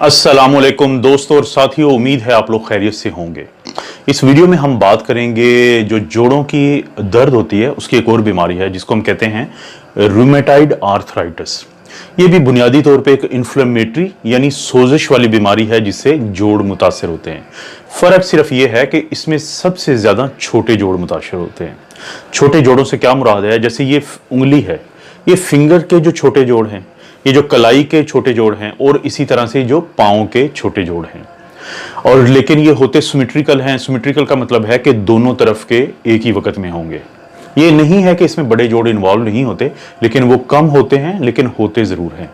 अस्सलामुअलैकुम दोस्तों और साथियों, उम्मीद है आप लोग खैरियत से होंगे। इस वीडियो में हम बात करेंगे जो जोड़ों की दर्द होती है उसकी एक और बीमारी है जिसको हम कहते हैं रूमेटाइड आर्थराइटिस। ये भी बुनियादी तौर पे एक इन्फ्लेमेटरी यानी सोजिश वाली बीमारी है जिससे जोड़ मुतासर होते हैं। फ़र्क सिर्फ ये है कि इसमें सबसे ज़्यादा छोटे जोड़ मुतासर होते हैं। छोटे जोड़ों से क्या मुराद है, जैसे ये उंगली है, ये फिंगर के जो छोटे जोड़ हैं, ये जो कलाई के छोटे जोड़ हैं, और इसी तरह से जो पाँव के छोटे जोड़ हैं। और लेकिन ये होते सिमेट्रिकल हैं। सिमेट्रिकल का मतलब है कि दोनों तरफ के एक ही वक्त में होंगे। ये नहीं है कि इसमें बड़े जोड़ इन्वॉल्व नहीं होते, लेकिन वो कम होते हैं, लेकिन होते ज़रूर हैं।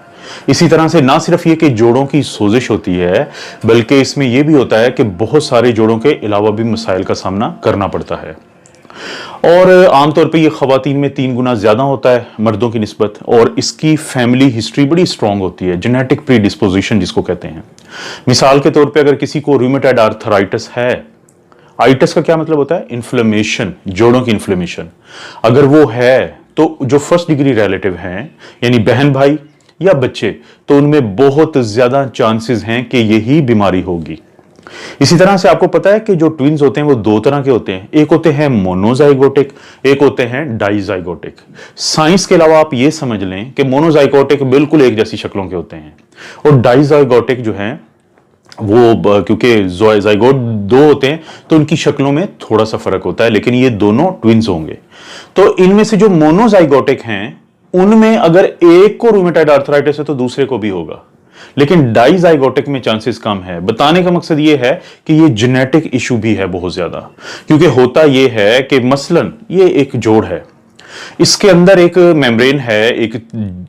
इसी तरह से ना सिर्फ ये कि जोड़ों की सोजिश होती है, बल्कि इसमें यह भी होता है कि बहुत सारे जोड़ों के अलावा भी मसाइल का सामना करना पड़ता है। और आमतौर पे ये ख़वातीन में 3 गुना ज़्यादा होता है मर्दों की निस्बत, और इसकी फैमिली हिस्ट्री बड़ी स्ट्रॉन्ग होती है, जेनेटिक प्रीडिस्पोजिशन जिसको कहते हैं। मिसाल के तौर पे अगर किसी को रूमेटाइड आर्थराइटिस है, आइटिस का क्या मतलब होता है, इन्फ्लेमेशन, जोड़ों की इन्फ्लेमेशन, अगर वो है तो जो फर्स्ट डिग्री रिलेटिव हैं यानी बहन भाई या बच्चे, तो उनमें बहुत ज़्यादा चांसेस हैं कि यही बीमारी होगी। इसी तरह से आपको पता है कि जो ट्विन्स होते हैं वो 2 तरह के होते हैं, एक होते हैं मोनोजाइगोटिक, एक होते हैं डाइजाइगोटिक। साइंस के अलावा आप ये समझ लें कि मोनोजाइगोटिक बिल्कुल एक जैसी शक्लों के होते हैं, और डाइजाइगोटिक जो हैं वो क्योंकि जाइगोट 2 होते हैं तो उनकी शक्लों में थोड़ा सा फर्क होता है, लेकिन ये दोनों ट्विन्स होंगे। तो इनमें से जो मोनोजाइगोटिक हैं उनमें अगर एक को रूमेटाइड आर्थराइटिस है तो दूसरे को भी होगा, लेकिन डाइजाइगोटिक में चांसेस कम है। बताने का मकसद ये है कि ये जेनेटिक इशू भी है बहुत ज्यादा, क्योंकि होता ये है कि मसलन ये एक जोड़ है, इसके अंदर एक मेम्ब्रेन है, एक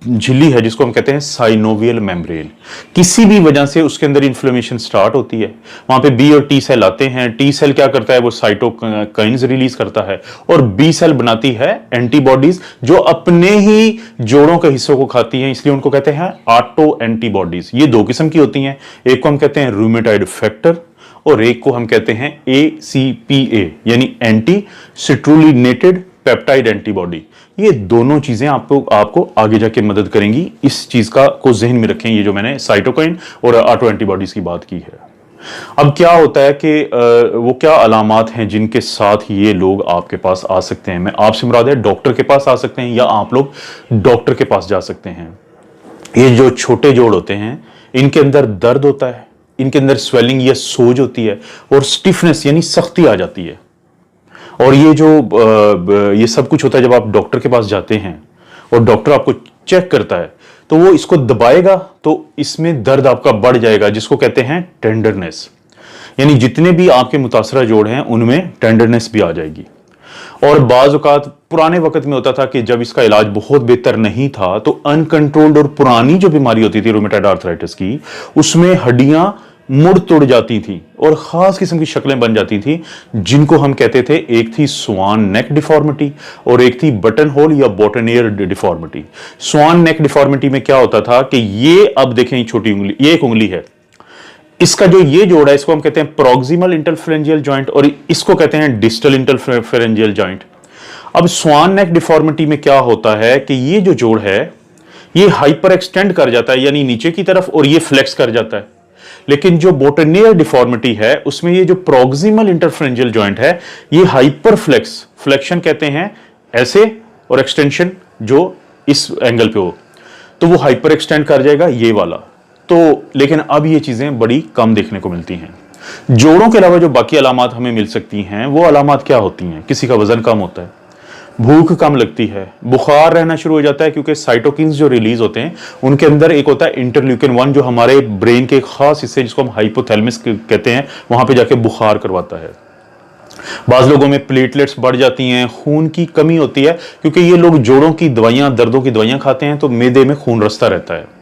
झिल्ली है जिसको हम कहते हैं साइनोवियल मेम्ब्रेन। किसी भी वजह से उसके अंदर इन्फ्लेमेशन स्टार्ट होती है, वहां पे बी और टी सेल आते हैं। टी सेल क्या करता है, वो साइटोकाइन्स रिलीज करता है, और बी सेल बनाती है एंटीबॉडीज जो अपने ही जोड़ों के हिस्सों को खाती हैं, इसलिए उनको कहते हैं ऑटो एंटीबॉडीज। ये 2 किस्म की होती हैं, एक को हम कहते हैं रूमेटाइड फैक्टर और एक को हम कहते हैं ACPA यानी एंटी सिट्रुलिनेटेड पेप्टाइड एंटीबॉडी। ये दोनों चीजें आपको आगे जाके मदद करेंगी। इस चीज को जहन में रखें, ये जो मैंने साइटोकाइन और ऑटो एंटीबॉडीज की बात की है। अब क्या होता है कि वो क्या अलामात हैं जिनके साथ ये लोग आपके पास आ सकते हैं। मैं आपसे मुराद है डॉक्टर के पास आ सकते हैं या आप लोग डॉक्टर के पास जा सकते हैं। ये जो छोटे जोड़ होते हैं इनके अंदर दर्द होता है, इनके अंदर स्वेलिंग या सोज होती है, और स्टिफनेस यानी सख्ती आ जाती है। और ये सब कुछ होता है जब आप डॉक्टर के पास जाते हैं और डॉक्टर आपको चेक करता है, तो वो इसको दबाएगा तो इसमें दर्द आपका बढ़ जाएगा, जिसको कहते हैं टेंडरनेस। यानी जितने भी आपके मुतासरा जोड़ हैं उनमें टेंडरनेस भी आ जाएगी। और बाज़ औक़ात पुराने वक्त में होता था कि जब इसका इलाज बहुत बेहतर नहीं था तो अनकंट्रोल्ड और पुरानी जो बीमारी होती थी रूमेटाइड आर्थराइटिस की, उसमें हड्डियां मुड़ तुड़ जाती थी और खास किस्म की शक्लें बन जाती थी, जिनको हम कहते थे, एक थी स्वान नेक डिफॉर्मिटी और एक थी बटन होल या बॉटनियर डिफॉर्मिटी। स्वान नेक डिफॉर्मिटी में क्या होता था कि ये, अब देखें, छोटी उंगली, ये एक उंगली है, इसका जो ये जोड़ है इसको हम कहते हैं प्रोक्सिमल इंटरफेरेंजियल जॉइंट, और इसको कहते हैं डिस्टल इंटरफेरेंजियल जॉइंट। अब स्वान नेक डिफॉर्मिटी में क्या होता है कि ये जो जोड़ है ये हाइपर एक्सटेंड कर जाता है यानी नीचे की तरफ, और ये फ्लेक्स कर जाता है। लेकिन जो बोटनियर डिफॉर्मिटी है उसमें ये जो प्रोक्सिमल इंटरफेरेंजियल जॉइंट है ये हाइपर फ्लेक्शन कहते हैं ऐसे, और एक्सटेंशन जो इस एंगल पे हो, तो वो हाइपर एक्सटेंड कर जाएगा ये वाला। तो लेकिन अब ये चीजें बड़ी कम देखने को मिलती हैं। जोड़ों के अलावा जो बाकी अलामात हमें मिल सकती हैं वो अलामात क्या होती हैं, किसी का वजन कम होता है, भूख कम लगती है, बुखार रहना शुरू हो जाता है, क्योंकि साइटोकिन्स जो रिलीज होते हैं उनके अंदर एक होता है इंटरल्यूकिन 1 जो हमारे ब्रेन के एक खास हिस्से जिसको हम हाइपोथैलेमस कहते हैं, वहां पे जाके बुखार करवाता है। बाज लोगों में प्लेटलेट्स बढ़ जाती हैं, खून की कमी होती है, क्योंकि ये लोग जोड़ों की दवाइयां, दर्दों की दवाइयां खाते हैं तो मैदे में खून रसता रहता है।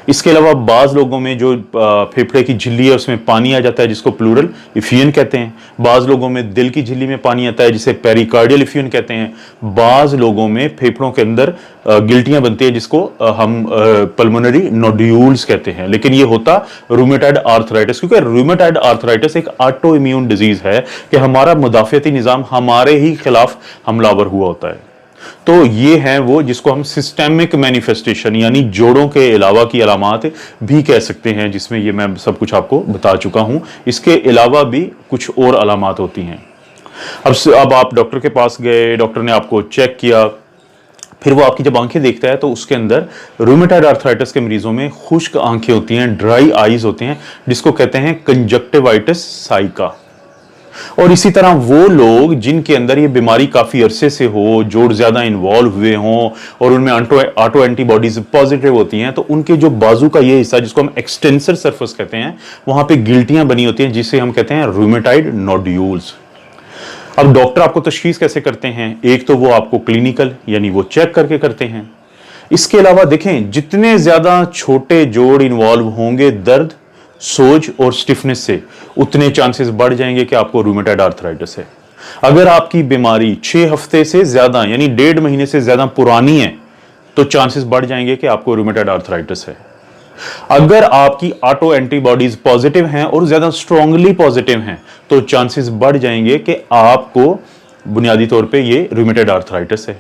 इसके अलावा बाज लोगों में जो फेफड़े की झिल्ली है उसमें पानी आ जाता है जिसको प्लूरल इफियन कहते हैं। बाज लोगों में दिल की झिल्ली में पानी आता है जिसे पेरिकार्डियल इफियन कहते हैं। बाज लोगों में फेफड़ों के अंदर गिल्टियां बनती है जिसको हम पल्मोनरी नोड्यूल्स कहते हैं। लेकिन ये होता रूमेटाइड आर्थराइटिस, क्योंकि रूमेटाइड आर्थराइटिस एक ऑटो इम्यून डिजीज है कि हमारा मुदाफियती निजाम हमारे ही खिलाफ हमलावर हुआ होता है। तो ये है वो जिसको हम सिस्टेमिक मैनिफेस्टेशन यानी जोड़ों के अलावा की अलामात भी कह सकते हैं, जिसमें ये मैं सब कुछ आपको बता चुका हूं। इसके अलावा भी कुछ और अलामात होती हैं। अब आप डॉक्टर के पास गए, डॉक्टर ने आपको चेक किया, फिर वो आपकी जब आंखें देखता है तो उसके अंदर रूमेटॉइड आर्थराइटिस के मरीजों में खुश्क आंखें होती हैं, ड्राई आईज होते हैं, जिसको कहते हैं कंजक्टिवाइटिस साइका। और इसी तरह वो लोग जिनके अंदर ये बीमारी काफी अरसे से हो, जोड़ ज्यादा इन्वॉल्व हुए हों और उनमें ऑटो एंटीबॉडीज पॉजिटिव होती हैं, तो उनके जो बाजू का ये हिस्सा जिसको हम एक्सटेंसर सरफेस कहते हैं, वहां पे गिल्टियां बनी होती हैं जिसे हम कहते हैं रूमेटॉइड नोड्यूल्स। अब डॉक्टर आपको तशखीस कैसे करते हैं? एक तो वो आपको क्लिनिकल यानी वो चेक करके करते हैं। इसके अलावा देखें, जितने ज्यादा छोटे जोड़ इन्वॉल्व होंगे दर्द, सोज और स्टिफनेस से, उतने चांसेस बढ़ जाएंगे कि आपको रूमेटॉइड आर्थराइटिस है। अगर आपकी बीमारी 6 हफ्ते से ज्यादा यानी 1.5 महीने से ज्यादा पुरानी है तो चांसेस बढ़ जाएंगे कि आपको रूमेटॉइड आर्थराइटिस है। अगर आपकी ऑटो एंटीबॉडीज पॉजिटिव हैं और ज्यादा स्ट्रांगली पॉजिटिव हैं तो चांसेस बढ़ जाएंगे कि आपको बुनियादी तौर पे ये रूमेटॉइड आर्थराइटिस है।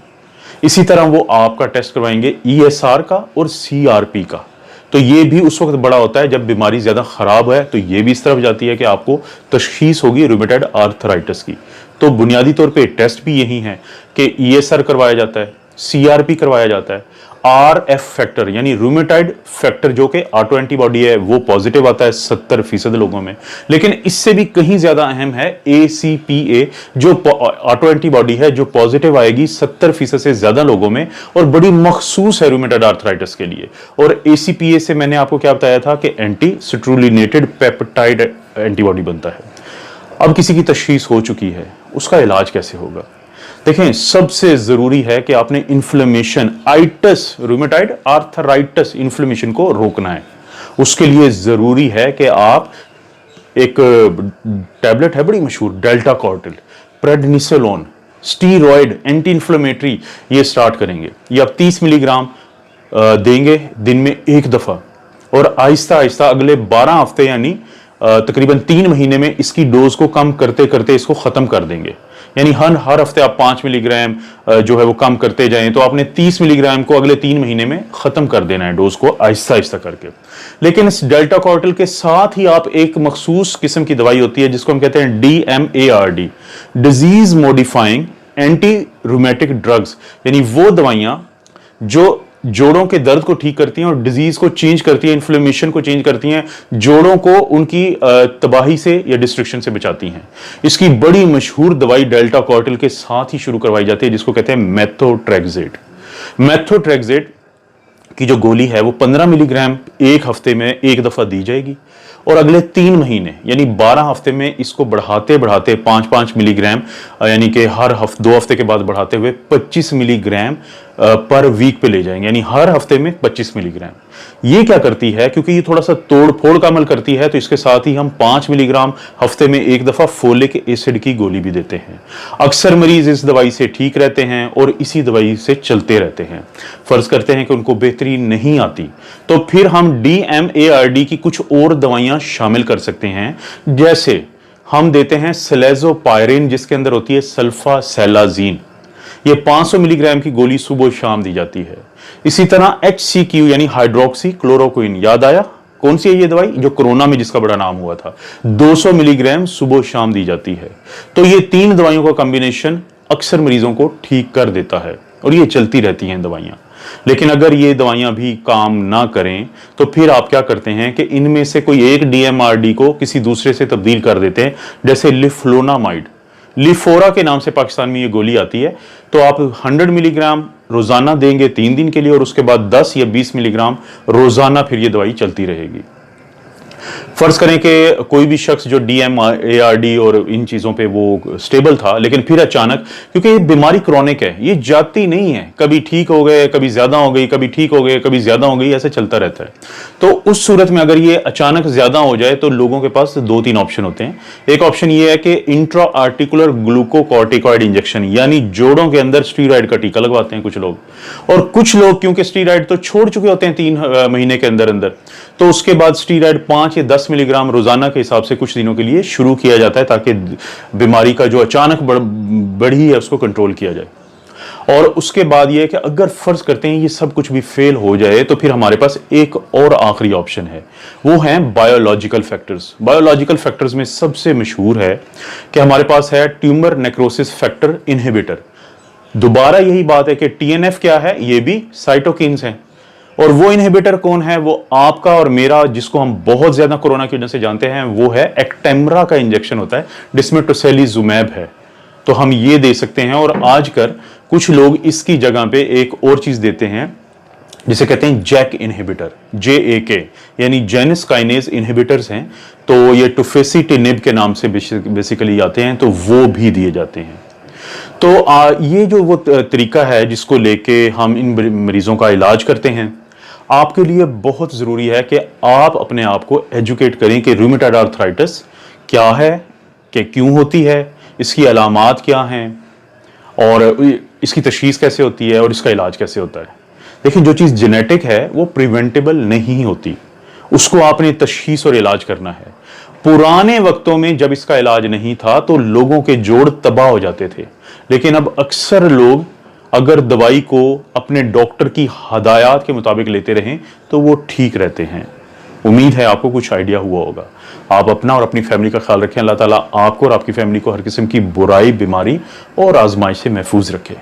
इसी तरह वो आपका टेस्ट करवाएंगे ESR का और CRP का। तो ये भी उस वक्त बड़ा होता है जब बीमारी ज्यादा खराब है, तो ये भी इस तरफ जाती है कि आपको तशखीस होगी रूमेटॉइड आर्थराइटिस की। तो बुनियादी तौर पे टेस्ट भी यही है कि ESR करवाया जाता है, CRP करवाया जाता है, RF फैक्टर यानी रूमेटॉइड फैक्टर जो कि ऑटो एंटीबॉडी है वो पॉजिटिव आता है 70% लोगों में, लेकिन इससे भी कहीं ज्यादा अहम है ACPA जो ऑटो एंटीबॉडी है जो पॉजिटिव आएगी 70% से ज्यादा लोगों में और बड़ी मखसूस है रूमेटॉइड आर्थराइटिस के लिए। और ACPA से मैंने आपको क्या बताया था कि एंटी सिट्रुलिनेटेड पेप्टाइड एंटीबॉडी बनता है। अब किसी की तशखीस हो चुकी है, उसका इलाज कैसे होगा? देखें, सबसे जरूरी है कि आपने इन्फ्लेमेशन, आइटस, रूमेटॉइड आर्थराइटिस इन्फ्लेमेशन को रोकना है। उसके लिए जरूरी है कि आप एक टैबलेट है बड़ी मशहूर, Deltacortril, prednisolone, steroid, anti inflammatory, ये स्टार्ट करेंगे। ये आप 30 मिलीग्राम देंगे दिन में एक दफा और आहिस्ता आहिस्ता अगले 12 हफ्ते यानी तकरीबन 3 महीने में इसकी डोज को कम करते करते इसको खत्म कर देंगे। यानी हर हफ्ते आप 5 मिलीग्राम जो है वो कम करते जाएं, तो आपने 30 मिलीग्राम को अगले 3 महीने में खत्म कर देना है डोज को आहिस्ता आहिस्ता करके। लेकिन इस डेल्टा कॉर्टिल के साथ ही आप एक मखसूस किस्म की दवाई होती है जिसको हम कहते हैं DMARD, disease modifying anti rheumatic drugs, यानी वो दवाइयां जो जोड़ों के दर्द को ठीक करती हैं और डिजीज को चेंज करती हैं, इन्फ्लेमेशन को चेंज करती हैं, जोड़ों को उनकी तबाही से या डिस्ट्रक्शन से बचाती हैं। इसकी बड़ी मशहूर दवाई डेल्टा कॉर्टिल के साथ ही शुरू करवाई जाती है जिसको कहते हैं मेथोट्रेक्सेट। मेथोट्रेक्सेट की जो गोली है वो 15 मिलीग्राम एक हफ्ते में एक दफा दी जाएगी और अगले 3 महीने यानी 12 हफ्ते में इसको बढ़ाते बढ़ाते 5-5 मिलीग्राम यानी कि हर 2 हफ्ते के बाद बढ़ाते हुए 25 मिलीग्राम पर वीक पे ले जाएंगे, यानी हर हफ्ते में 25 मिलीग्राम। ये क्या करती है, क्योंकि ये थोड़ा सा तोड़ फोड़ का अमल करती है, तो इसके साथ ही हम 5 मिलीग्राम हफ्ते में एक दफा फोलिक एसिड की गोली भी देते हैं। अक्सर मरीज इस दवाई से ठीक रहते हैं और इसी दवाई से चलते रहते हैं। फर्ज करते हैं कि उनको बेहतरी नहीं आती तो फिर हम DMARD की कुछ और दवाइयां शामिल कर सकते हैं, जैसे हम देते हैं सेलेजोपायरिन जिसके अंदर होती है सल्फासेलाजीन। ये 500 मिलीग्राम की गोली सुबह शाम दी जाती है। इसी तरह HCQ यानी हाइड्रोक्सी क्लोरोक्विन, याद आया कौन सी है ये दवाई जो कोरोना में जिसका बड़ा नाम हुआ था, 200 मिलीग्राम सुबह शाम दी जाती है। तो ये 3 दवाइयों का कॉम्बिनेशन अक्सर मरीजों को ठीक कर देता है और ये चलती रहती हैं दवाइयां। लेकिन अगर ये दवाइयां भी काम ना करें तो फिर आप क्या करते हैं कि इनमें से कोई एक DMARD को किसी दूसरे से तब्दील कर देते हैं, जैसे लिफ्लोनामाइड, लिफोरा के नाम से पाकिस्तान में ये गोली आती है। तो आप 100 मिलीग्राम रोजाना देंगे 3 दिन के लिए और उसके बाद 10 या 20 मिलीग्राम रोजाना फिर ये दवाई चलती रहेगी। फर्ज करें कि कोई भी शख्स जो DMARD और इन चीजों पे वो स्टेबल था, लेकिन फिर अचानक, क्योंकि ये बीमारी क्रॉनिक है, ये जाती नहीं है, कभी ठीक हो गए, कभी ज्यादा हो गई, कभी ठीक हो गए, कभी ज्यादा हो गई, ऐसे चलता रहता है। तो उस सूरत में अगर ये अचानक ज्यादा हो जाए तो लोगों के पास 2-3 ऑप्शन होते हैं। एक ऑप्शन ये है कि इंट्रा आर्टिकुलर ग्लूकोकॉर्टिकॉइड इंजेक्शन, यानी जोड़ों के अंदर स्टीरॉयड का टीका लगवाते हैं कुछ लोग, और कुछ लोग क्योंकि स्टीरॉयड तो छोड़ चुके होते हैं 3 महीने के अंदर अंदर, तो उसके बाद स्टीरॉयड 5 या 10 मिलीग्राम रोजाना के हिसाब से कुछ दिनों के लिए शुरू किया जाता है ताकि बीमारी का जो अचानक बढ़ी है उसको कंट्रोल किया जाए। और उसके बाद ये है कि अगर फर्ज करते हैं ये सब कुछ भी फेल हो जाए तो फिर हमारे पास एक और आखिरी ऑप्शन है, वो है बायोलॉजिकल फैक्टर्स। बायोलॉजिकल फैक्टर्स में सबसे मशहूर है कि हमारे पास है ट्यूमर नेक्रोसिस फैक्टर इनहिबिटर। दोबारा यही बात है कि टीएनएफ क्या है, ये भी साइटोकिन्स हैं। और वो इनहिबिटर कौन है, वो आपका और मेरा, जिसको हम बहुत ज्यादा कोरोना की वजह से जानते हैं, वो है एक्टेम्रा का इंजेक्शन होता है जिसमें टोसेलिजुमैब है। तो हम ये दे सकते हैं। और आजकल कुछ लोग इसकी जगह पे एक और चीज देते हैं जिसे कहते हैं जैक इनहिबिटर, JAK, यानी जेनिस काइनेज इनहिबिटर्स हैं। तो ये टुफेसिटिनिब के नाम से बेसिकली आते हैं, तो वो भी दिए जाते हैं। तो ये जो वो तरीका है जिसको लेके हम इन मरीजों का इलाज करते हैं, आपके लिए बहुत ज़रूरी है कि आप अपने आप को एजुकेट करें कि रूमेटॉइड आर्थराइटिस क्या है, कि क्यों होती है, इसकी अलामात क्या हैं और इसकी तशखीस कैसे होती है और इसका इलाज कैसे होता है। देखिए, जो चीज़ जेनेटिक है वो प्रिवेंटेबल नहीं होती, उसको आपने तशखीस और इलाज करना है। पुराने वक्तों में जब इसका इलाज नहीं था तो लोगों के जोड़ तबाह हो जाते थे, लेकिन अब अक्सर लोग अगर दवाई को अपने डॉक्टर की हदायत के मुताबिक लेते रहें तो वो ठीक रहते हैं। उम्मीद है आपको कुछ आइडिया हुआ होगा। आप अपना और अपनी फैमिली का ख्याल रखें। अल्लाह ताला आपको और आपकी फैमिली को हर किस्म की बुराई, बीमारी और आजमाइश से महफूज रखे।